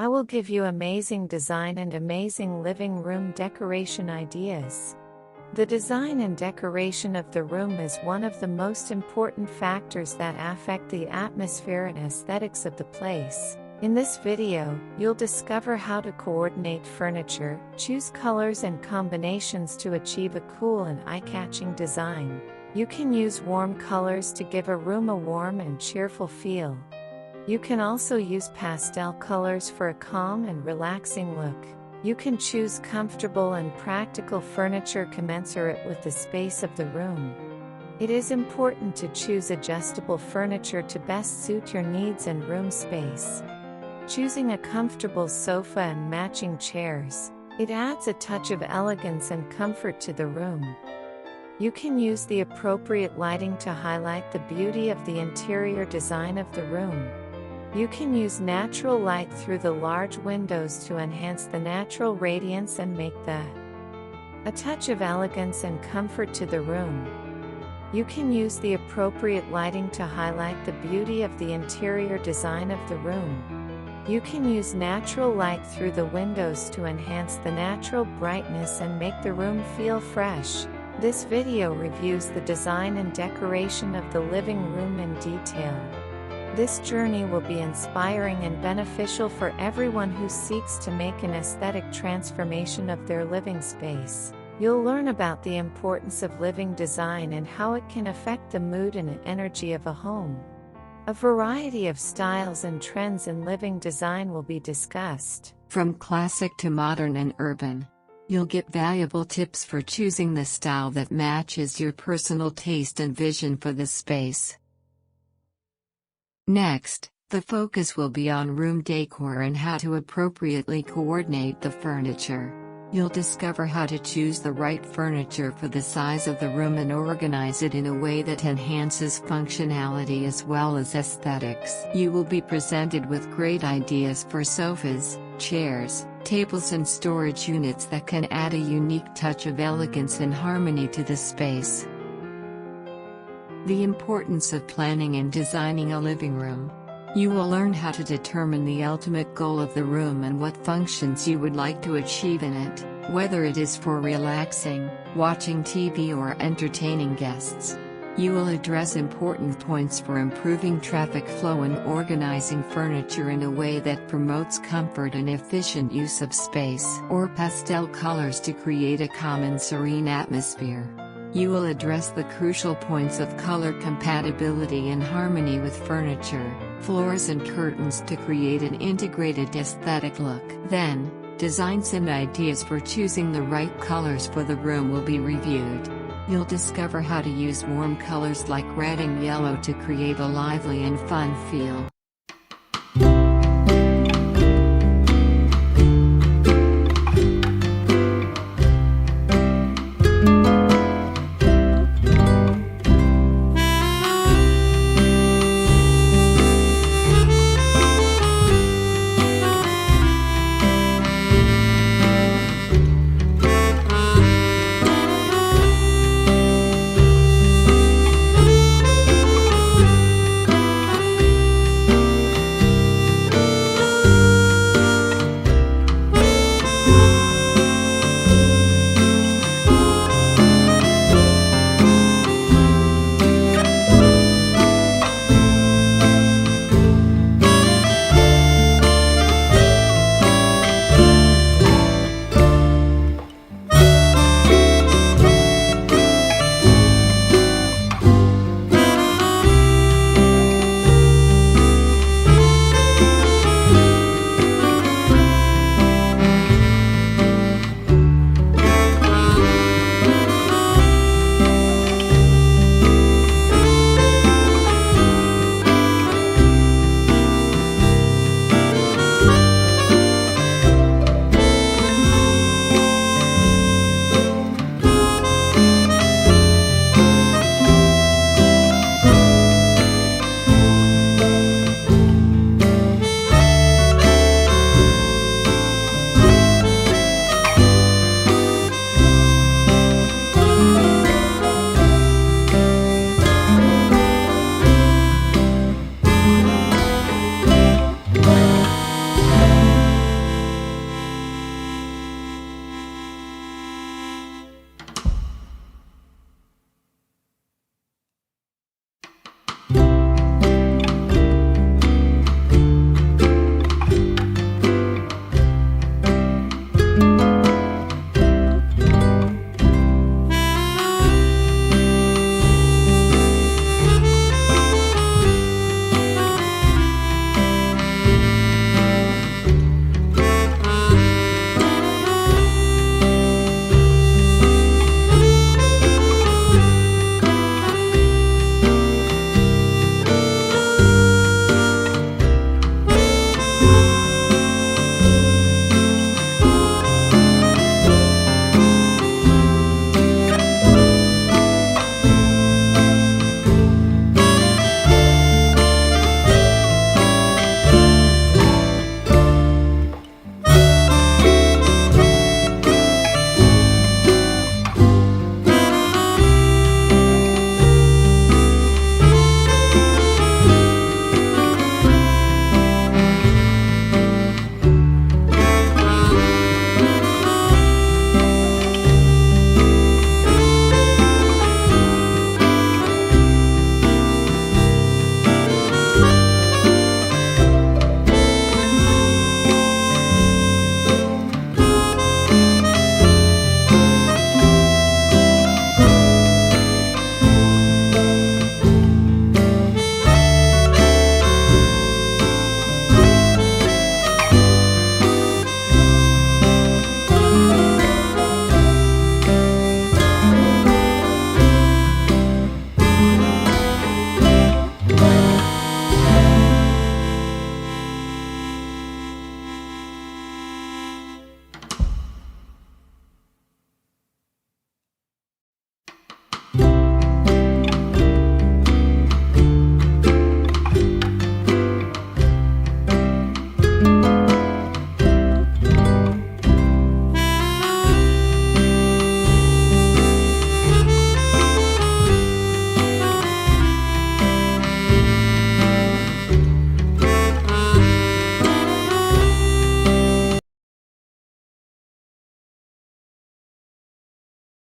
I will give you amazing design and amazing living room decoration ideas. The design and decoration of the room is one of the most important factors that affect the atmosphere and aesthetics of the place. In this video, you'll discover how to coordinate furniture, choose colors and combinations to achieve a cool and eye-catching design. You can use warm colors to give a room a warm and cheerful feel. You can also use pastel colors for a calm and relaxing look. You can choose comfortable and practical furniture commensurate with the space of the room. It is important to choose adjustable furniture to best suit your needs and room space. Choosing a comfortable sofa and matching chairs, it adds a touch of elegance and comfort to the room. You can use the appropriate lighting to highlight the beauty of the interior design of the room. You can use natural light through the large windows to enhance the natural radiance and make a touch of elegance and comfort to the room. You can use the appropriate lighting to highlight the beauty of the interior design of the room. You can use natural light through the windows to enhance the natural brightness and make the room feel fresh. This video reviews the design and decoration of the living room in detail. This journey will be inspiring and beneficial for everyone who seeks to make an aesthetic transformation of their living space. You'll learn about the importance of living design and how it can affect the mood and energy of a home. A variety of styles and trends in living design will be discussed. From classic to modern and urban, you'll get valuable tips for choosing the style that matches your personal taste and vision for the space. Next, the focus will be on room decor and how to appropriately coordinate the furniture. You'll discover how to choose the right furniture for the size of the room and organize it in a way that enhances functionality as well as aesthetics. You will be presented with great ideas for sofas, chairs, tables and storage units that can add a unique touch of elegance and harmony to the space. The importance of planning and designing a living room. You will learn how to determine the ultimate goal of the room and what functions you would like to achieve in it, whether it is for relaxing, watching TV or entertaining guests. You will address important points for improving traffic flow and organizing furniture in a way that promotes comfort and efficient use of space. Or pastel colors to create a calm and serene atmosphere. You will address the crucial points of color compatibility and harmony with furniture, floors and curtains to create an integrated aesthetic look. Then, designs and ideas for choosing the right colors for the room will be reviewed. You'll discover how to use warm colors like red and yellow to create a lively and fun feel.